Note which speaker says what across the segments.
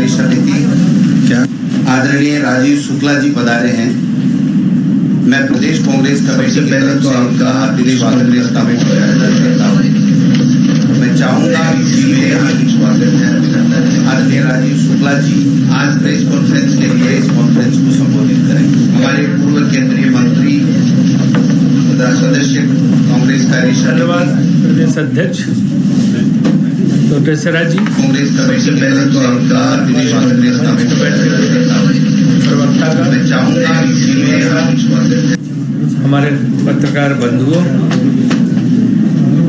Speaker 1: समिति क्या आदरणीय राजीव शुक्ला जी पधारे हैं। मैं प्रदेश कांग्रेस कमेटी की तरफ से आपका हार्दिक स्वागत करता हूँ। मैं चाहूंगा कि मेरे हार्दिक स्वागत है आदरणीय राजीव शुक्ला जी आज प्रेस कॉन्फ्रेंस के लिए इस कॉन्फ्रेंस को संबोधित करें। हमारे पूर्व केंद्रीय मंत्री तथा सदस्य कांग्रेस कार्य
Speaker 2: धन्यवाद प्रदेश अध्यक्ष डॉक्टर सराज जी।
Speaker 1: कांग्रेस कमेटी पहले तो आपका हार्दिक स्वागत करता हूँ।
Speaker 2: प्रवक्ता का
Speaker 1: मैं चाहूंगा कि मेरे हार्दिक स्वागत है।
Speaker 2: हमारे पत्रकार बंधुओं,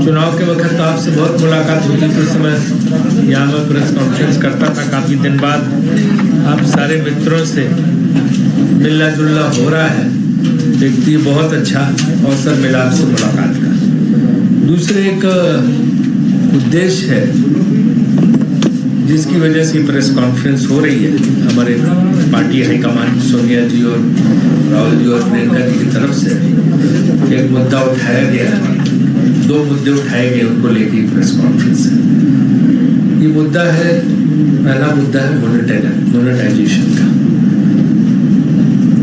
Speaker 2: चुनाव के वक्त तो आपसे बहुत मुलाकात हुई थी। उस समय यहाँ मैं प्रेस कॉन्फ्रेंस करता था। काफ़ी दिन बाद आप सारे मित्रों से मिलना जुलना हो रहा है, देखती बहुत अच्छा अवसर मिला आपसे मुलाकात का। दूसरे एक उद्देश्य है जिसकी वजह से प्रेस कॉन्फ्रेंस हो रही है। हमारे पार्टी हाईकमान सोनिया जी और राहुल जी और प्रियंका जी की तरफ से एक मुद्दा उठाया गया, दो मुद्दे उठाए गए, उनको लेके प्रेस कॉन्फ्रेंस है। ये मुद्दा है, पहला मुद्दा है मोनेटाइजेशन का।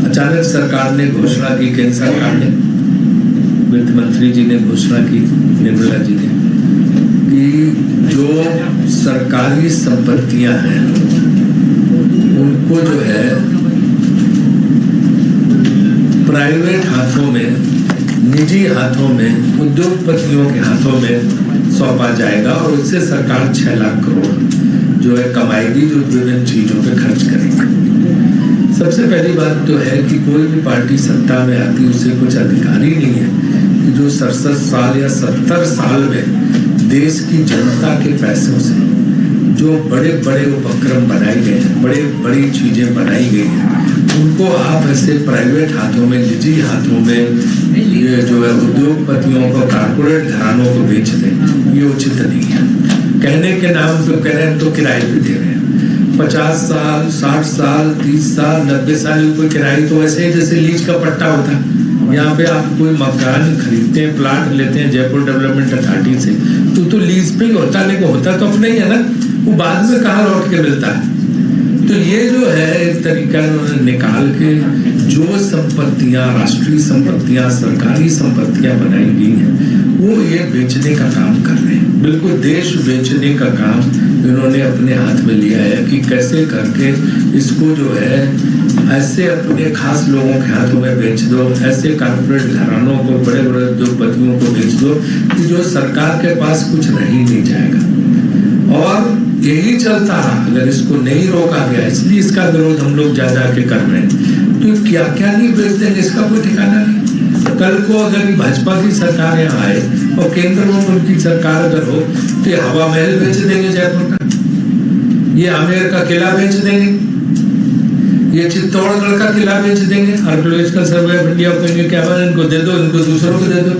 Speaker 2: अचानक सरकार ने घोषणा की, केंद्र सरकार ने, वित्त मंत्री जी ने घोषणा की, निर्मला जी ने, कि जो सरकारी संपत्तियां हैं उनको जो है प्राइवेट हाथों में, निजी हाथों में, उद्योगपतियों के हाथों में सौंपा जाएगा और उससे सरकार 6 लाख करोड़ जो है कमाएगी, जो विभिन्न चीजों पे खर्च करेगी। सबसे पहली बात तो है कि कोई भी पार्टी सत्ता में आती, उसे कुछ अधिकार ही नहीं है कि जो 67 साल या 70 साल में देश की जनता के पैसों से जो बड़े बड़े उपक्रम बनाए गए हैं, बड़े बड़ी चीजें बनाई गई हैं, उनको आप ऐसे प्राइवेट हाथों में, निजी हाथों में, ये जो है उद्योगपतियों को, कारपोरेट घरानों को बेच दें, ये उचित नहीं है। कहने के नाम पे कह रहे हैं तो किराए पे दे रहे हैं। 50 साल, 60 साल, 30 साल, 90 साल कोई किराए तो ऐसे जैसे लीज का पट्टा होता है। यहाँ पे आप कोई मकान खरीदते हैं, प्लाट लेते हैं जयपुर डेवलपमेंट अथॉरिटी से, तो लीज पे ही होता, लेकिन होता तो अपना ही है ना, वो बाद में कहाँ लौट के मिलता है। तो ये जो है एक तरीका निकाल के जो संपत्तियां, राष्ट्रीय संपत्तियां, सरकारी संपत्तियां बनाई गई हैं, वो ये बेचने का काम कर रहे हैं। बिल्कुल देश बेचने का काम इन्होंने अपने हाथ में लिया है कि कैसे करके इसको जो है ऐसे अपने खास लोगों के हाथों में बेच दो, ऐसे कारपोरेट घरानों को, बड़े बड़े उद्योगपतियों को बेच दो कि जो सरकार के पास कुछ रह ही नहीं जाएगा। और यही चलता रहा अगर इसको नहीं रोका गया, इसलिए इसका विरोध हम लोग जा के कर रहे हैं। तो क्या क्या नहीं बेच देंगे, इसका कोई ठिकाना नहीं। कल को अगर भाजपा की सरकार यहाँ आए और केंद्र में उनकी सरकार अगर हो तो ये हवा महल बेच देंगे जयपुर का, ये आमेर का किला बेच देंगे, ये चित्तौड़गढ़ का किला बेच देंगे। आर्कियोलॉजिकल सर्वे ऑफ इंडिया को क्या इनको दे दो, इनको दूसरों को दे दो।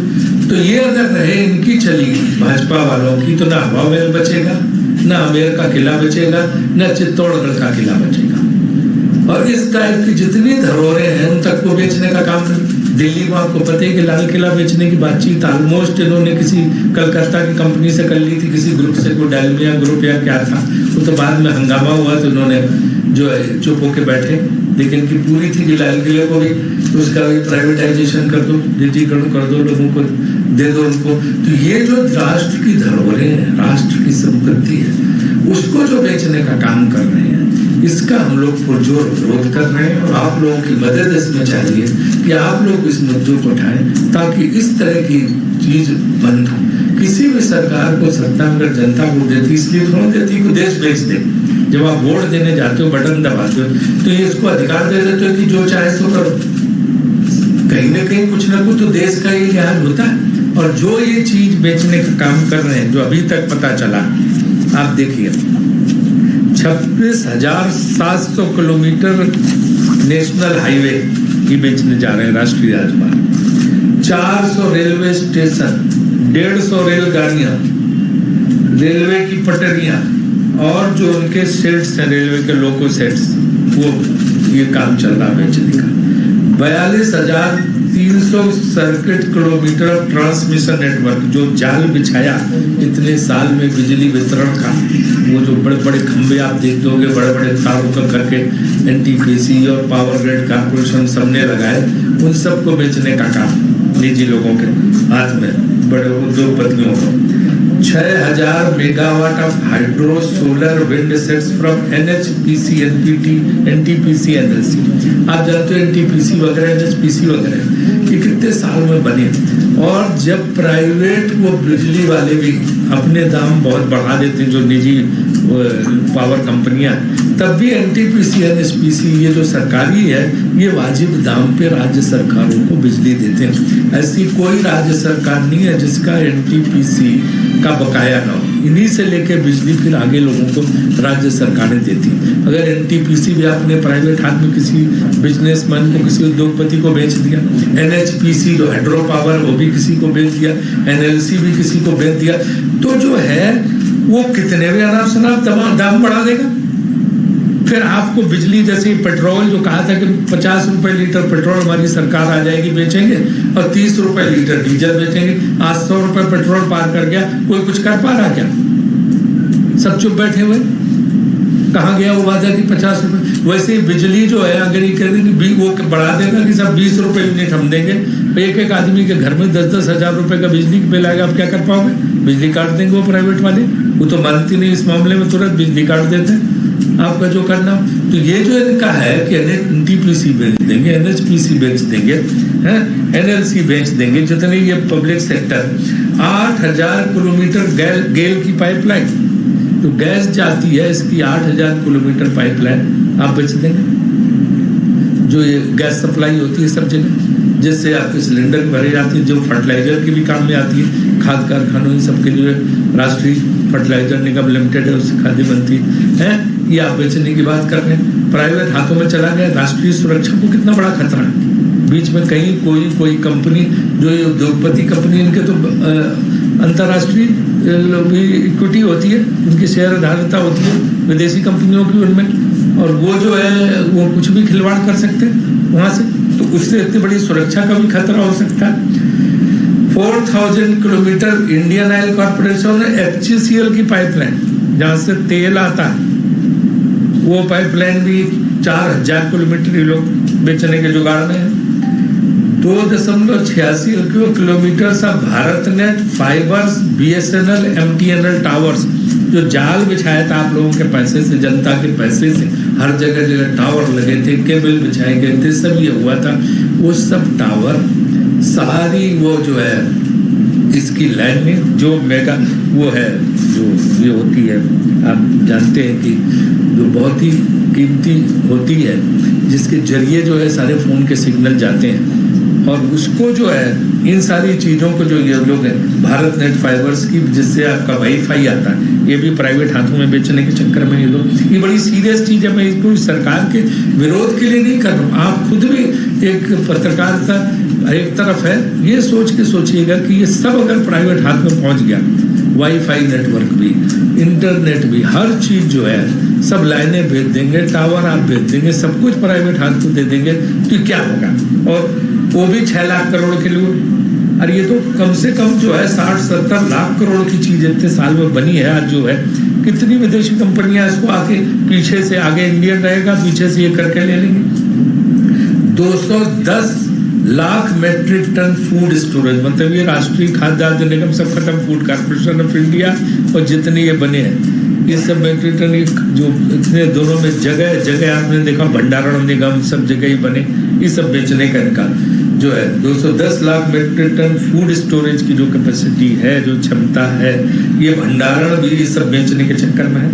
Speaker 2: तो ये अगर रहे इनकी चली भाजपा वालों की, तो ना हवा महल बचेगा, ना आमेर का किला बचेगा, ना चित्तौड़गढ़ का किला बचेगा। और इस टाइप की जितनी धरोहरें हैं उन तक को बेचने का काम। दिल्ली में आपको पता है कि लाल किला बेचने की बातचीत ऑलमोस्ट इन्होंने किसी कलकत्ता की कंपनी से कर ली थी, किसी ग्रुप से, कोई डालमिया ग्रुप या क्या था, वो तो बाद में हंगामा हुआ तो उन्होंने जो है चुप होके बैठे। लेकिन की पूरी थी कि लाल किले को भी उसका भी प्राइवेटाइजेशन कर दो, निजीकरण कर दो, लोगों को दे दो उनको। तो ये जो राष्ट्र की धरोहरें हैं, राष्ट्र की संपत्ति है, उसको जो बेचने का काम कर रहे हैं, इसका हम लोग पुरजोर विरोध कर रहे हैं। और आप लोगों की मदद इसमें चाहिए कि आप लोग इस मुद्दों को उठाएं ताकि इस तरह की चीज बंद हो। किसी भी सरकार को सत्ता अगर जनता वोट देती, इसलिए थोड़ा देती को देश बेच दे। जब आप वोट देने जाते हो, बटन दबाते हो, तो ये इसको अधिकार दे देते हो कि जो चाहे सो करो। कहीं ना कहीं कुछ ना कुछ तो देश का ये हाल होता है। और जो ये चीज बेचने का काम कर रहे हैं, जो अभी तक पता चला, आप देखिए 26,700 किलोमीटर नेशनल हाईवे ये बेचने जा रहे हैं, राष्ट्रीय राजमार्ग, 400 रेलवे स्टेशन, 150 रेलगाड़ियां, रेलवे की पटरियां और जो उनके सेट्स हैं, रेलवे के लोको सेट्स, वो ये काम चल रहा है बेचने का। 42,000 300 circuit kilometre of transmission network जो जाल बिछाया इतने साल में बिजली वितरण का, वो जो बड़े बड़े खंभे आप देखते होंगे बड़े बड़े तारों का करके एनटीपीसी और पावर ग्रिड कॉर्पोरेशन सबने लगाए, उन सबको बेचने का काम निजी लोगों के हाथ में, बड़े उद्योगपतियों को। 6000 megawatt of hydro solar wind sets from NHPC, NTPC, NLC। आप जानते हो NTPC वगैरह, NHPC वगैरह ये कितने साल में बने। और जब प्राइवेट वो बिजली वाले भी अपने दाम बहुत बढ़ा देते हैं, जो निजी पावर कंपनियां, तब भी NTPC, NHPC ये जो सरकारी है ये वाजिब दाम पे राज्य सरकारों को बिजली देते हैं। ऐसी कोई राज्य सरकार नहीं है जिसका NTPC का बकाया ना हो। इन्हीं से लेके बिजली फिर आगे लोगों को राज्य सरकारें देती। अगर NTPC भी आपने प्राइवेट हाथ में किसी बिजनेसमैन को, किसी उद्योगपति को बेच दिया, NHPC जो हाइड्रो पावर वो भी किसी को बेच दिया, NLC भी किसी को बेच दिया, तो जो है वो कितने भी आराम से दाम बढ़ा देगा। फिर आपको बिजली जैसे पेट्रोल जो कहा था कि 50 रुपए लीटर पेट्रोल हमारी सरकार आ जाएगी बेचेंगे और 30 रुपए लीटर डीजल बेचेंगे। आज 100 रुपए पेट्रोल पार कर गया, कोई कुछ कर पा रहा क्या? सब चुप बैठे हुए। कहाँ गया वो वादा कि 50 रुपए? वैसे ही बिजली जो है अगर ये कह देंगे वो बढ़ा देगा कि सब 20 रुपए यूनिट हम देंगे, एक एक आदमी के घर में 10-10 हजार रुपए का बिजली बिल आएगा। आप क्या कर पाओगे? बिजली काट देंगे वो प्राइवेट वाले। वो तो मानती नहीं इस मामले में, तुरंत बिजली काट देते हैं आपका जो करना। तो ये जो इनका है कि NTPC बेच देंगे, NHPC बेच देंगे, NLC बेच देंगे, जितने ये पब्लिक सेक्टर 8000 किलोमीटर गेल की पाइपलाइन तो गैस जाती है, इसकी 8000 किलोमीटर पाइपलाइन आप बेच देंगे, जो ये गैस सप्लाई होती है सब जगह, जिससे आपके सिलेंडर भरे जाते हैं, जो फर्टिलाइजर के भी काम में आती है, खाद कारखानों इन सबके लिए राष्ट्रीय फर्टिलाइजर निगम लिमिटेड है, उससे खादें बनती है। ये आप बेचने की बात कर रहे हैं, प्राइवेट हाथों में चला गया। राष्ट्रीय सुरक्षा को कितना बड़ा खतरा है। बीच में कहीं कोई कंपनी जो ये उद्योगपति कंपनी, इनके तो अंतर्राष्ट्रीय इक्विटी होती है, उनकी शेयर धारकता होती है विदेशी कंपनियों की उनमें, और वो जो है वो कुछ भी खिलवाड़ कर सकते हैं वहां से, तो उससे इतनी बड़ी सुरक्षा का भी खतरा हो सकता है। 4000 किलोमीटर इंडियन ऑयल कॉर्पोरेशन ने HCL की पाइपलाइन जहां से तेल आता है, वो पाइपलाइन भी 4000 किलोमीटर ये लोग बेचने के जुगाड़ में है। 2.86 किलोमीटर सा Bharat net fibres BSNL MTNL towers, जो जाल बिछाया था आप लोगों के पैसे से, जनता के पैसे से, हर जगह जगह टावर लगे थे, केबल बिछाए गए थे, सब ये हुआ था। वो सब टावर सारी वो जो है इसकी लाइन में जो मेगा वो है जो ये होती है, आप जानते हैं कि जो बहुत ही कीमती होती है, जिसके जरिए जो है सारे फोन के सिग्नल जाते हैं, और उसको जो है इन सारी चीजों को जो ये लोग हैं भारत नेट फाइबर्स की, जिससे आपका वाईफाई आता है, ये भी प्राइवेट हाथों में बेचने के चक्कर में ये लोग, ये बड़ी सीरियस चीज है। मैं इसको सरकार के विरोध के लिए नहीं कर रहा हूँ, आप खुद भी एक पत्रकारिता एक तरफ है, ये सोच के सोचिएगा कि ये सब अगर प्राइवेट हाथ में पहुंच गया, वाईफाई नेटवर्क भी, इंटरनेट भी, हर चीज जो है सब लाइनें भेज देंगे, टावर आप भेज देंगे, सब कुछ प्राइवेट हाथ को दे देंगे, तो क्या होगा? और वो भी 6 लाख करोड़ के लिए, और ये तो कम से कम जो है 60-70 लाख करोड़ की चीज इतने साल में बनी है। आज जो है कितनी विदेशी कंपनियां इसको आके पीछे से, आगे इंडियन रहेगा, पीछे से ये करके ले लेंगे। 210 lakh metric tonne food storage, मतलब ये राष्ट्रीय खाद्य निगम सब खत्म, फूड कॉर्पोरेशन ऑफ इंडिया और जितने ये बने हैं ये सब मेट्रिक टन, जो इतने दोनों में जगह जगह आपने देखा भंडारण निगम सब जगह ही बने, ये सब बेचने का इनका जो है 210 lakh metric tonne food storage की जो कैपेसिटी है, जो क्षमता है, ये भंडारण भी ये सब बेचने के चक्कर में है।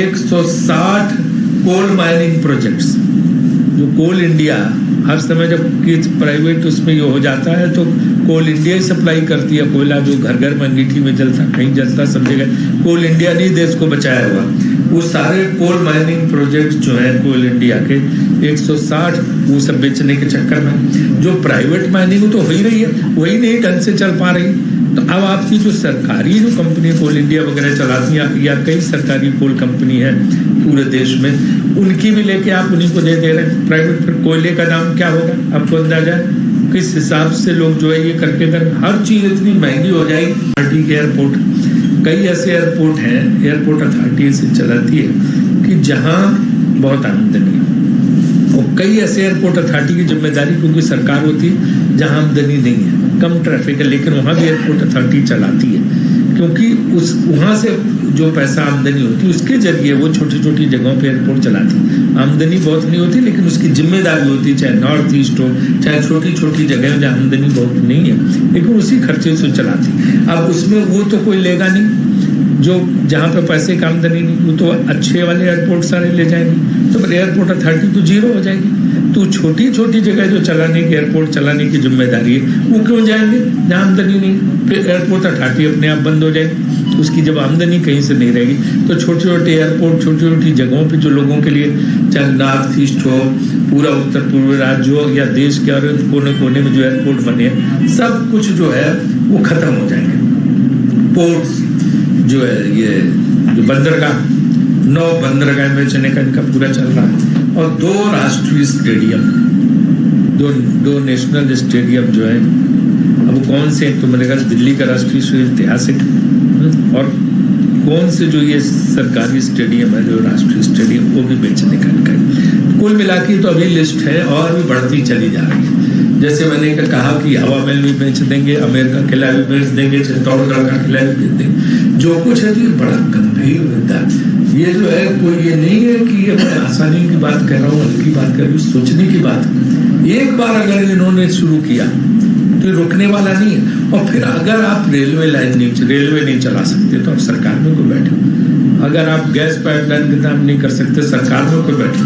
Speaker 2: 160 कोल माइनिंग प्रोजेक्ट्स, जो कोल इंडिया हर समय जब प्राइवेट उसमें ये हो जाता है तो कोल इंडिया ही सप्लाई करती है कोयला, जो घर घर में अंगीठी में जलता, कहीं जलता, सब जगह कोल इंडिया ने देश को बचाया हुआ। वो सारे कोल माइनिंग प्रोजेक्ट जो है कोल इंडिया के 160, वो सब बेचने के चक्कर में, जो प्राइवेट माइनिंग तो हो ही रही है, वही नहीं ढंग से चल पा रही। तो अब आपकी जो सरकारी जो कंपनी कोल इंडिया वगैरह चलाती है, या कई सरकारी कोल कंपनी है पूरे देश में, उनकी भी लेके आप उन्हीं को दे रहे हैं प्राइवेट। फिर कोयले का दाम क्या होगा आपको अंदाजा है? किस हिसाब से लोग जो है ये करके हर चीज इतनी महंगी हो जाएगी। अथॉरिटी के एयरपोर्ट, कई ऐसे एयरपोर्ट हैं, एयरपोर्ट अथॉरिटी से चलाती है कि जहां बहुत आमदनी है, और कई ऐसे एयरपोर्ट अथॉरिटी की जिम्मेदारी क्योंकि सरकार होती है जहां आमदनी नहीं है, कम ट्रैफिक है, लेकिन वहां भी एयरपोर्ट अथॉरिटी चलाती है क्योंकि उस वहां से जो पैसा आमदनी होती है उसके जरिए वो छोटी छोटी जगहों पे एयरपोर्ट चलाती है। आमदनी बहुत नहीं होती लेकिन उसकी जिम्मेदारी होती है, चाहे नॉर्थ ईस्ट हो, चाहे छोटी छोटी जगह जहाँ आमदनी बहुत नहीं है, लेकिन उसी खर्चे से चलाती। अब उसमें वो तो कोई लेगा नहीं, जो जहाँ पे पैसे का आमदनी नहीं, वो तो अच्छे वाले एयरपोर्ट सारे ले जाएंगे, तो एयरपोर्ट अथॉरिटी तो जीरो हो जाएगी। तो छोटी छोटी जगह जो चलाने की, एयरपोर्ट चलाने की जिम्मेदारी है, वो क्यों जाएंगे जहाँ आमदनी नहीं, फिर एयरपोर्ट अथॉरिटी अपने आप बंद हो जाएगी। उसकी जब आमदनी कहीं से नहीं रहेगी तो छोटे छोटे एयरपोर्ट, छोटी छोटी जगहों पे जो लोगों के लिए, चाहे नॉर्थ ईस्ट हो, पूरा उत्तर पूर्व राज्य हो, या देश के और कोने कोने में जो एयरपोर्ट बने हैं, सब कुछ जो है वो खत्म हो जाएंगे। पोर्ट्स जो है, ये जो बंदरगाह, 9 बंदरगाह बेचने का इनका पूरा चल रहा है, और 2 राष्ट्रीय स्टेडियम, दो नेशनल स्टेडियम जो है, अब कौन से, तो मैंने कहा दिल्ली का राष्ट्रीय ऐतिहासिक, और कौन से जो ये सरकारी स्टेडियम है, जो राष्ट्रीय स्टेडियम, वो भी बेचने का इनका। कुल मिला के तो अभी लिस्ट है और भी बढ़ती चली जा रही है। जैसे मैंने कहा कि हवा महल भी बेच देंगे, आमेर का किला भी बेच देंगे, चित्तौड़गढ़ का किला भी बेच देंगे, जो कुछ है तो ये बड़ा गंभीर मुद्दा। ये जो है कोई ये नहीं है कि ये मैं आसानी की बात कह रहा हूँ, हल्की बात कर रहा हूँ, सोचने की बात। एक बार अगर इन्होंने शुरू किया तो रुकने वाला नहीं है। और फिर अगर आप रेलवे नहीं चला सकते तो आप सरकार में क्यों बैठे? अगर आप गैस पाइपलाइन का काम नहीं कर सकते, सरकार में क्यों बैठे?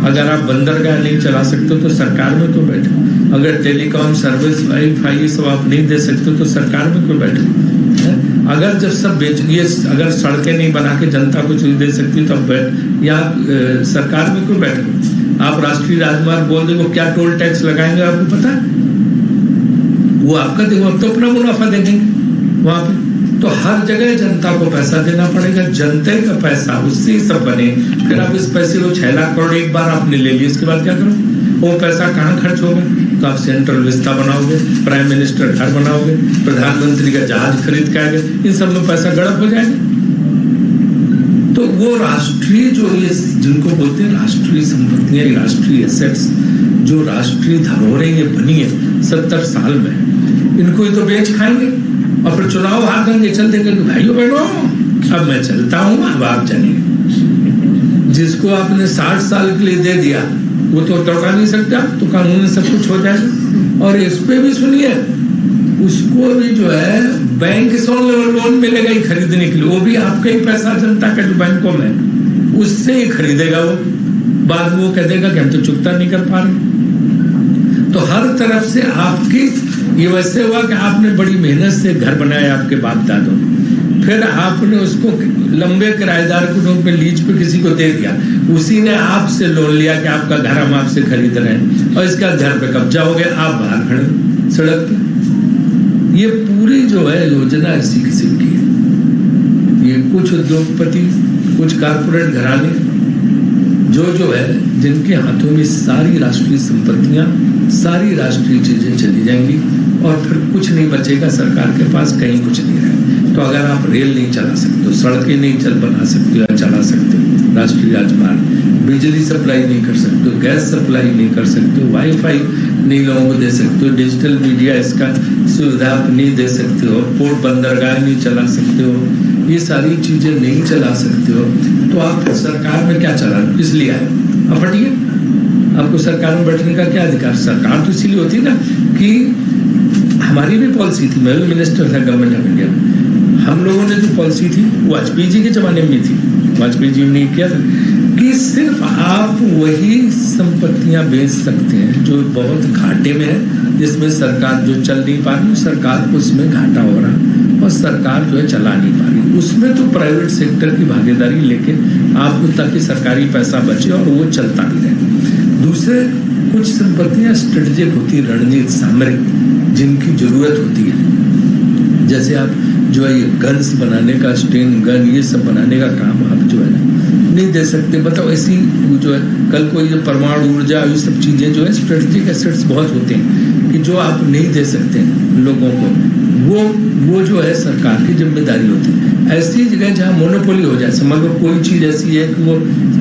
Speaker 2: अगर आप बंदरगाह नहीं चला सकते तो सरकार में क्यों बैठे? अगर टेलीकॉम सर्विस, वाईफाई सब आप नहीं दे सकते तो सरकार में क्यों बैठे? अगर जब सब ये अगर सड़कें नहीं बना के जनता को चीज दे सकती तो अब यहाँ सरकार में क्यों बैठे? आप राष्ट्रीय राजमार्ग बोल दे, वो क्या टोल टैक्स लगाएंगे आपको पता है? वो आपका देखो, तो अपना मुनाफा देंगे वहां पे। तो हर जगह जनता को पैसा देना पड़ेगा, जनता का पैसा, उससे सब बने। फिर आप इस पैसे को 6 लाख करोड़ एक बार आपने ले लिया, इसके बाद क्या करो? वो पैसा कहाँ खर्च होगा? तो आप सेंट्रल विस्ता बनाओगे, प्राइम मिनिस्टर घर बनाओगे, प्रधानमंत्री का जहाज खरीद के आगे, इन सब में पैसा गड़प हो जाएगा। तो वो राष्ट्रीय जो ये जिनको बोलते हैं राष्ट्रीय संपत्तियां, राष्ट्रीय एसेट्स, जो राष्ट्रीय धरोहरें ये बनी है 70 साल में, इनको ही तो बेच खाएंगे और फिर चुनाव हार देंगे, चल देंगे कि भाइयों बहनों अब मैं चलता हूं, अब आप चलिए। जिसको आपने 60 साल के लिए दे दिया वो तो लौटा नहीं सकता, तो कानून में सब कुछ हो जाएगा। और इस पे भी सुनिए, उसको भी जो है बैंक से लोन मिलेगा ही खरीदने के लिए, वो भी आपका ही पैसा, जनता का जो बैंकों में, उससे ही खरीदेगा वो। बाद में वो कह देगा कि हम तो चुकता नहीं कर पा रहे। तो हर तरफ से आपकी ये वैसे हुआ कि आपने बड़ी मेहनत से घर बनाया आपके बाप दादों, फिर आपने उसको लंबे किराएदार के रूप में लीज पे किसी को दे दिया, उसी ने आपसे लोन लिया कि आपका घर हम आपसे खरीद रहे हैं, और इसका घर पे कब्जा हो गया, आप बाहर खड़े सड़क पे। ये पूरी जो है योजना इसी किस्म की है। ये कुछ उद्योगपति, कुछ कारपोरेट घराने जो है, जिनके हाथों में सारी राष्ट्रीय संपत्तियां, सारी राष्ट्रीय चीजें चली जाएंगी, और फिर कुछ नहीं बचेगा सरकार के पास, कहीं कुछ नहीं रहेगा। तो अगर आप रेल नहीं चला सकते, सड़कें नहीं बना सकते या चला सकते, राष्ट्रीय राजमार्ग, बिजली सप्लाई नहीं कर सकते, गैस सप्लाई नहीं कर सकते, वाईफाई नहीं लोगों को दे सकते हो, डिजिटल मीडिया इसका सुविधा आप नहीं दे सकते हो, पोर्ट बंदरगाह नहीं चला सकते हो, ये सारी चीजें नहीं चला सकते हो, तो आप सरकार में क्या चला, किस लिए आए? अब हटिए, आपको सरकार में बैठने का क्या अधिकार? सरकार तो इसीलिए होती ना कि हमारी भी पॉलिसी थी, मैं भी मिनिस्टर था गवर्नमेंट ऑफ इंडिया, हम लोगों ने जो पॉलिसी थी वाजपेयी जी के जमाने में थी, वाजपेयी जी ने किया था कि सिर्फ आप वही संपत्तियां बेच सकते हैं जो बहुत घाटे में है, जिसमें सरकार जो चल नहीं पा रही, सरकार को इसमें घाटा हो रहा है और सरकार जो है चला नहीं पा रही, उसमें तो प्राइवेट सेक्टर की भागीदारी लेके आपको, ताकि सरकारी पैसा बचे और वो चलता भी रहे। दूसरे कुछ संपत्तियां स्ट्रेटेजिक होती है, रणनीति सामरिक, जिनकी जरूरत होती है, जैसे आप जो है ये गन्स बनाने का, स्टेन गन, ये सब बनाने का काम आप जो है ना, नहीं दे सकते। बताओ ऐसी जो है कल कोई जो परमाणु ऊर्जा ये सब चीज़ें जो है स्ट्रेटेजिक एसेट्स बहुत होते हैं कि जो आप नहीं दे सकते हैं लोगों को, वो जो है सरकार की जिम्मेदारी होती है। ऐसी जगह जहाँ मोनोपोली हो जाए, समझ लो कोई चीज़ ऐसी है कि वो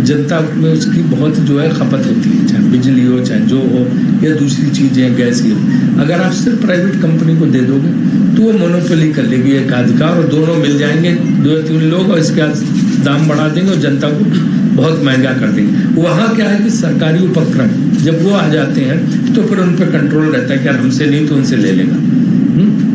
Speaker 2: जनता में उसकी बहुत जो है खपत होती है, चाहे बिजली हो चाहे जो हो या दूसरी चीज़ें गैस की हो, अगर आप सिर्फ प्राइवेट कंपनी को दे दोगे तो वो मोनोपोली कर लेगी एक अधिकार और दोनों मिल जाएंगे 2-3 लोग और इसके बाद दाम बढ़ा देंगे और जनता को बहुत महंगा कर देंगे। वहाँ क्या है कि सरकारी उपक्रम जब वो आ जाते हैं तो फिर उन पर कंट्रोल रहता है कि यार हमसे नहीं तो उनसे ले लेगा,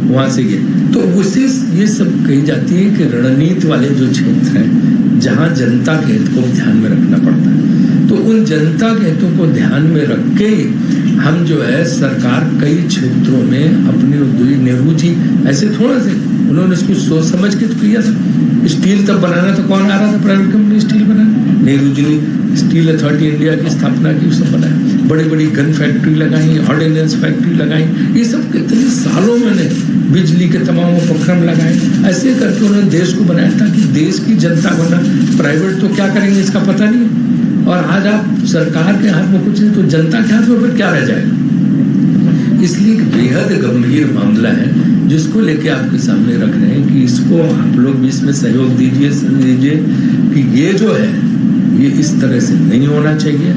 Speaker 2: वहाँ से ये तो उसी ये सब कही जाती है कि रणनीति वाले जो क्षेत्र हैं जहाँ जनता के हित को ध्यान में रखना पड़ता है, तो उन जनता के हितों को ध्यान में रख के हम जो है सरकार कई क्षेत्रों में अपनी उद्योग, नेहरू जी ऐसे थोड़ा से उन्होंने इसको सोच समझ के तो किया था। स्टील तब बनाना तो कौन आ रहा था प्राइवेट कंपनी स्टील बनाना, नेहरू जी ने स्टील अथॉरिटी इंडिया की स्थापना की, सब बनाया, बड़ी बड़ी गन फैक्ट्री लगाई, ऑर्डिनेंस फैक्ट्री लगाई, ये सब कितने सालों में बिजली के तमाम उपक्रम लगाए, ऐसे करके उन्होंने देश को बनाया ताकि देश की जनता बना। प्राइवेट तो क्या करेंगे इसका पता नहीं है, और आज आप सरकार के हाथ में कुछ नहीं तो जनता के हाथ में फिर क्या रह जाएगा। इसलिए बेहद गंभीर मामला है जिसको लेके आपके सामने रख रहे हैं कि इसको आप लोग भी इसमें सहयोग दीजिए कि ये जो है ये इस तरह से नहीं होना चाहिए।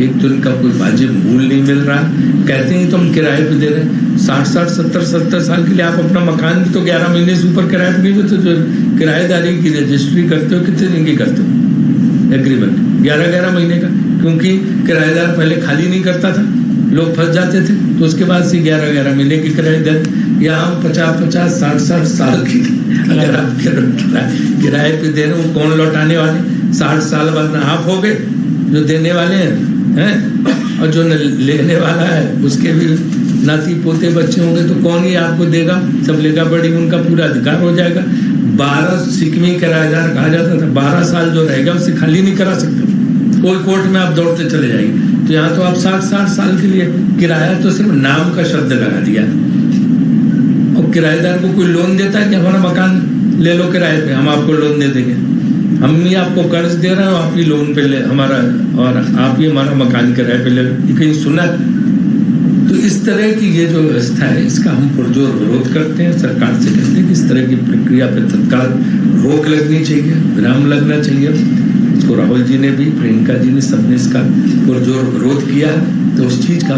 Speaker 2: एक तो इनका कोई वाजिब मूल्य नहीं मिल रहा, कहते हैं तुम किराए पे दे रहे हैं, 60-60, 70-70 साल के लिए आप अपना मकान भी तो 11 महीने से ऊपर किराए पे नहीं देते, तो जो किराएदारी की रजिस्ट्री करते हो कितने दिन की करते हो एग्रीमेंट, 11-11 महीने का, क्योंकि किराएदार पहले खाली नहीं करता था, लोग फंस जाते थे, तो उसके बाद से 11-11 महीने की किराएदार, यहाँ 50-50, 60-60 साल की अगर आप किराए पे दे रहे हो कौन लौटाने वाले, 60 साल बाद ना आप हो गए जो देने वाले हैं, और जो लेने वाला है उसके भी नाती पोते बच्चे होंगे, तो कौन ही आपको देगा, सब लेगा बड़ी उनका पूरा अधिकार हो जाएगा। 12 सिकमी किराएदार कहा जाता था, 12 साल जो रहेगा उसे खाली नहीं करा सकते, कोई कोर्ट में आप दौड़ते चले जाएंगे। तो यहाँ तो आप 60-60 साल के लिए किराया तो सिर्फ नाम का शब्द लगा दिया, और किराएदार को कोई लोन देता है कि हमारा मकान ले लो किराए पे, हम आपको लोन दे देंगे, हम ही आपको कर्ज दे रहे हो, आप ही लोन पे ले हमारा, और आप ही हमारा मकान किराए पे ले लो, कहीं सुना। तो इस तरह की ये जो व्यवस्था है इसका हम पुरजोर विरोध करते हैं, सरकार से कहते हैं कि इस तरह की प्रक्रिया पे तत्काल रोक लगनी चाहिए, विराम लगना चाहिए। इसको राहुल जी ने भी, प्रियंका जी ने, सबने इसका पुरजोर विरोध किया, तो उस चीज का